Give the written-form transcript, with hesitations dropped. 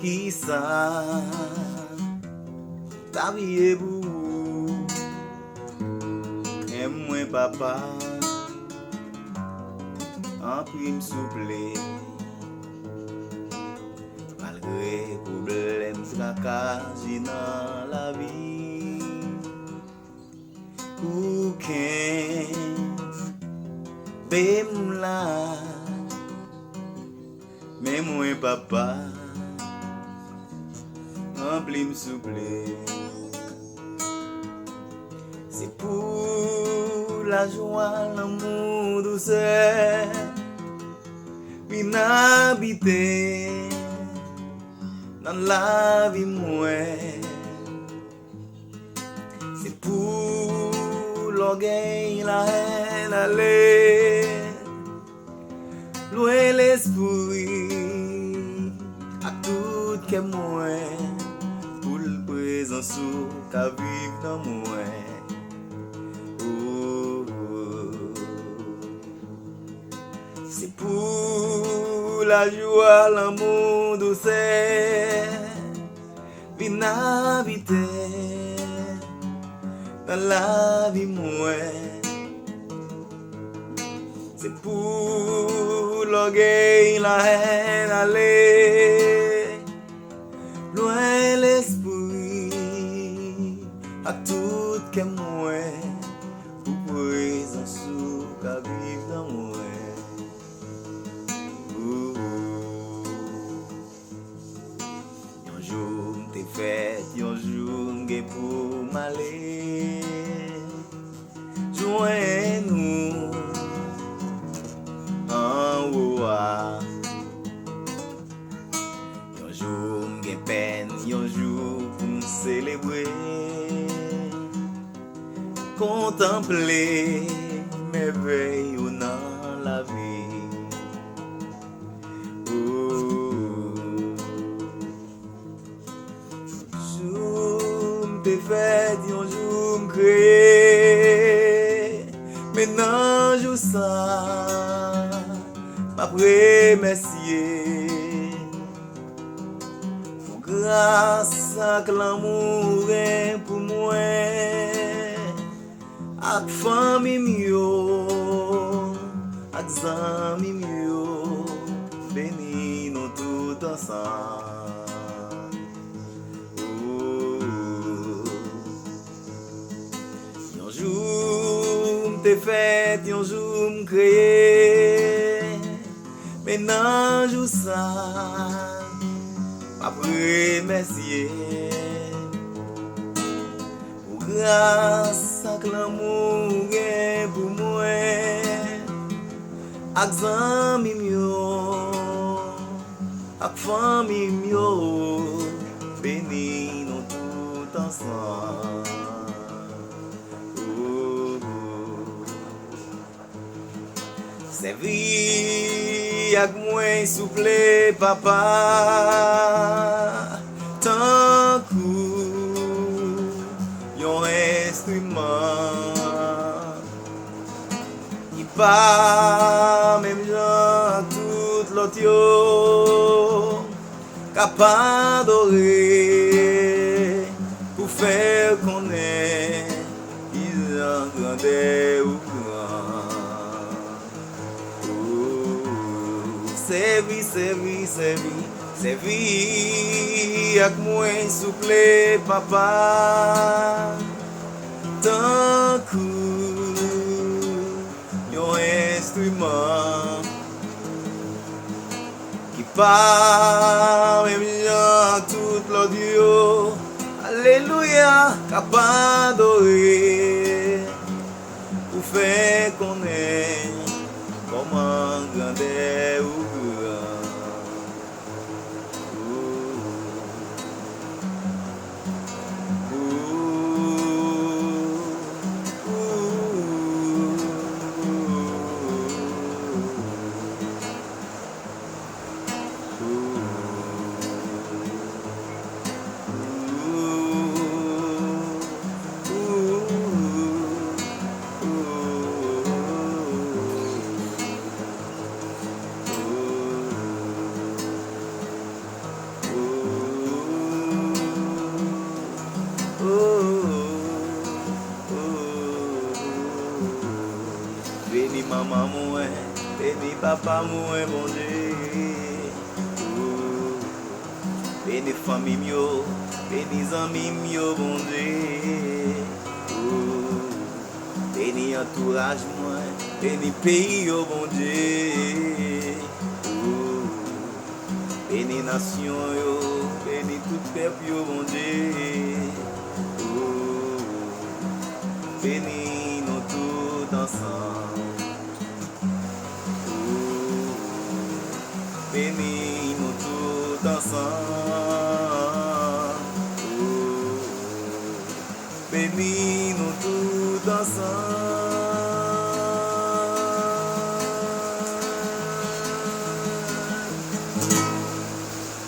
Qui ça t'habillez-vous aime-moi papa en prime souple malgré problème tracas dans la vie ou qu'un bem là mais moi papa en prime souple c'est pour la joie, l'amour, douceur, m'habiter dans la vie moi. C'est pour l'orgueil, la haine, aller loin l'esprit à tout que moi pour le présent sous qu'à vivre dans moi. C'est pour la joie, l'amour, douceur, vin habiter dans la vie moi. C'est pour l'orgueil, la haine, aller loin l'esprit à tout que moi pour présent sous qu'à vivre dans moi. Un jour t'es fait, un jour m'gay pour m'aller. Joins-nous en haut. Un jour m'gay peine, un jour pour me célébrer. Contempler merveilles dans la vie. T'es fait, un jour me créer. Maintenant, je ça, ma remercier. Pour grâce à l'amour pour moi, à famille mio, à amis mio, bénis nous tout ensemble. Un jour m'te fait, un jour m'créé. Maintenant je ça, ma remercier. Pour grâce à l'amour pour moi, à amis mio, à famille mio, bénis nous tout ensemble. Servi avec moi souple papa tant qu'un instrument il pas même gens tout l'autre yo capable d'adorer pour faire connaître ils en grandeur ou servi avec moi souple papa tant qu'un instrument qui pas même gens tout l'audio alléluia capable d'adorer pour faire connaître comment grandeur ou maman moi, béni papa moi, bon Dieu. Oh, béni famille mio, béni amis mio, bon Dieu. Oh, béni entourage moi, béni pays, oh bon Dieu. Oh, béni nation yo, béni tout peuple yo, bon Dieu. Oh, béni nous tous ensemble. Oh, béni nous tous ensemble. Oh, béni nous tous ensemble.